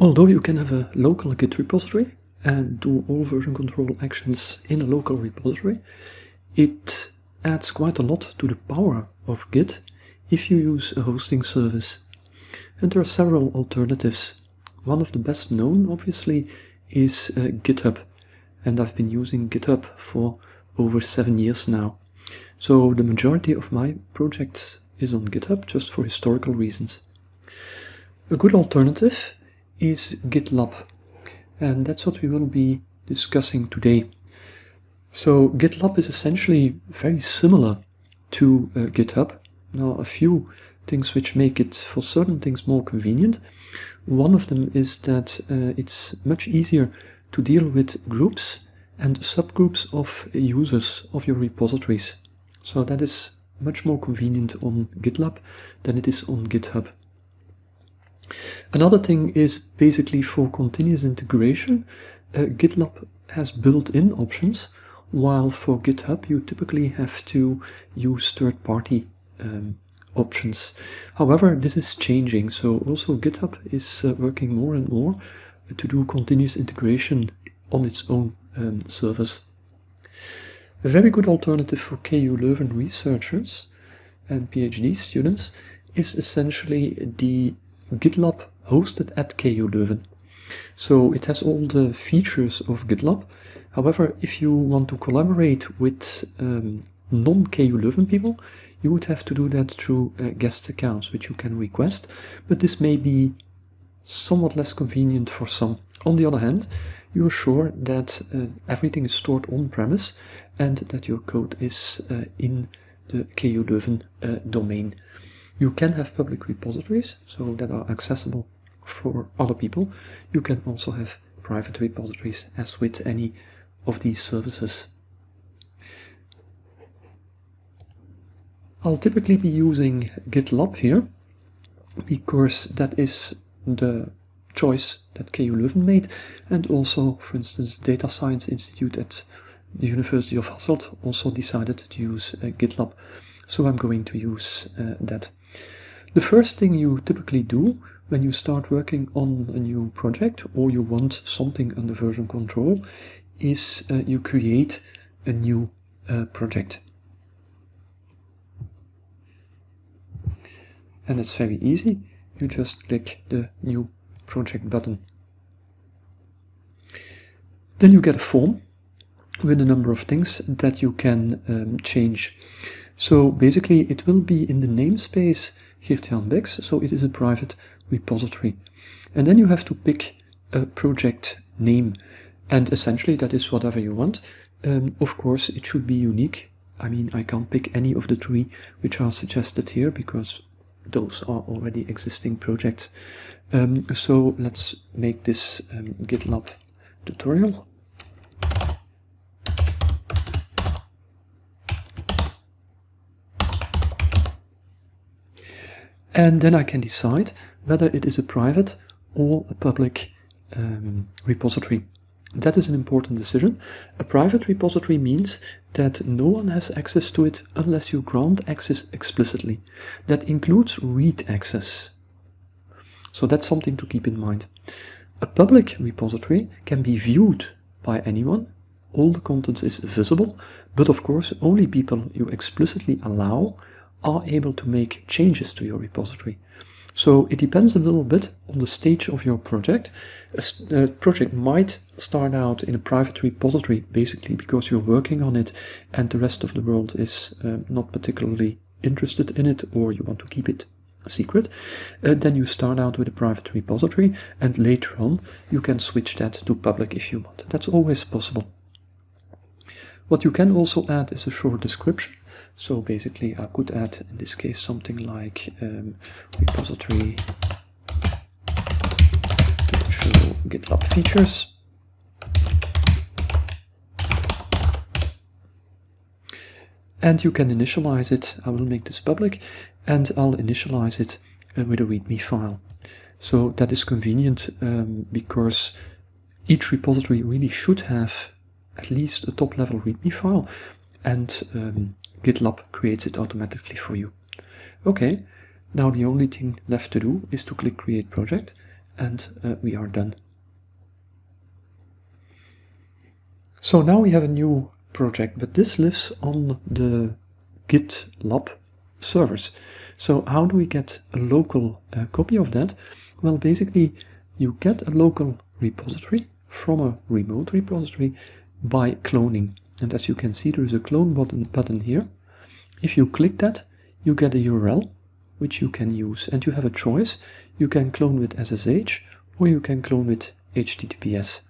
Although you can have a local Git repository and do all version control actions in a local repository, it adds quite a lot to the power of Git if you use a hosting service. And there are several alternatives. One of the best known, obviously, is GitHub, and I've been using GitHub for over 7 years now. So the majority of my projects is on GitHub, just for historical reasons. A good alternative is Gitlab, and that's what we will be discussing today. So Gitlab is essentially very similar to GitHub. Now, a few things which make it for certain things more convenient. One of them is that it's much easier to deal with groups and subgroups of users of your repositories. So that is much more convenient on Gitlab than it is on GitHub. Another thing is basically for continuous integration, Gitlab has built-in options, while for GitHub you typically have to use third-party options. However, this is changing, so also GitHub is working more and more to do continuous integration on its own servers. A very good alternative for KU Leuven researchers and PhD students is essentially the Gitlab hosted at KU Leuven. So it has all the features of Gitlab. However, if you want to collaborate with non-KU Leuven people, you would have to do that through guest accounts, which you can request, but this may be somewhat less convenient for some. On the other hand, you are sure that everything is stored on-premise and that your code is in the KU Leuven domain. You can have public repositories, so that are accessible for other people. You can also have private repositories, as with any of these services. I'll typically be using Gitlab here, because that is the choice that KU Leuven made, and also, for instance, Data Science Institute at the University of Hasselt also decided to use Gitlab, so I'm going to use that. The first thing you typically do when you start working on a new project, or you want something under version control, is you create a new project. And it's very easy. You just click the new project button. Then you get a form with a number of things that you can change. So basically it will be in the namespace Geert-Jan Beks, so it is a private repository. And then you have to pick a project name, and essentially that is whatever you want. Of course it should be unique. I mean, I can't pick any of the 3 which are suggested here, because those are already existing projects. So let's make this Gitlab tutorial. And then I can decide whether it is a private or a public repository. That is an important decision. A private repository means that no one has access to it unless you grant access explicitly. That includes read access. So that's something to keep in mind. A public repository can be viewed by anyone. All the contents is visible, but of course only people you explicitly allow are able to make changes to your repository. So it depends a little bit on the stage of your project. A project might start out in a private repository, basically because you're working on it and the rest of the world is not particularly interested in it, or you want to keep it a secret. Then you start out with a private repository, and later on you can switch that to public if you want. That's always possible. What you can also add is a short description. So basically I could add, in this case, something like repository to show GitLab features. And you can initialize it. I will make this public, and I'll initialize it with a README file. So that is convenient because each repository really should have at least a top-level README file, and Gitlab creates it automatically for you. Okay, now the only thing left to do is to click Create Project, and we are done. So now we have a new project, but this lives on the Gitlab servers. So how do we get a local copy of that? Well, basically you get a local repository from a remote repository by cloning. And as you can see, there is a clone button here. If you click that, you get a URL which you can use, and you have a choice. You can clone with SSH or you can clone with HTTPS.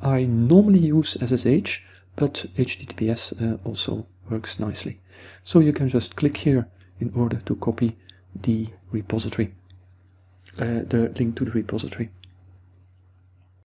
I normally use SSH, but HTTPS also works nicely. So you can just click here in order to copy the repository, the link to the repository.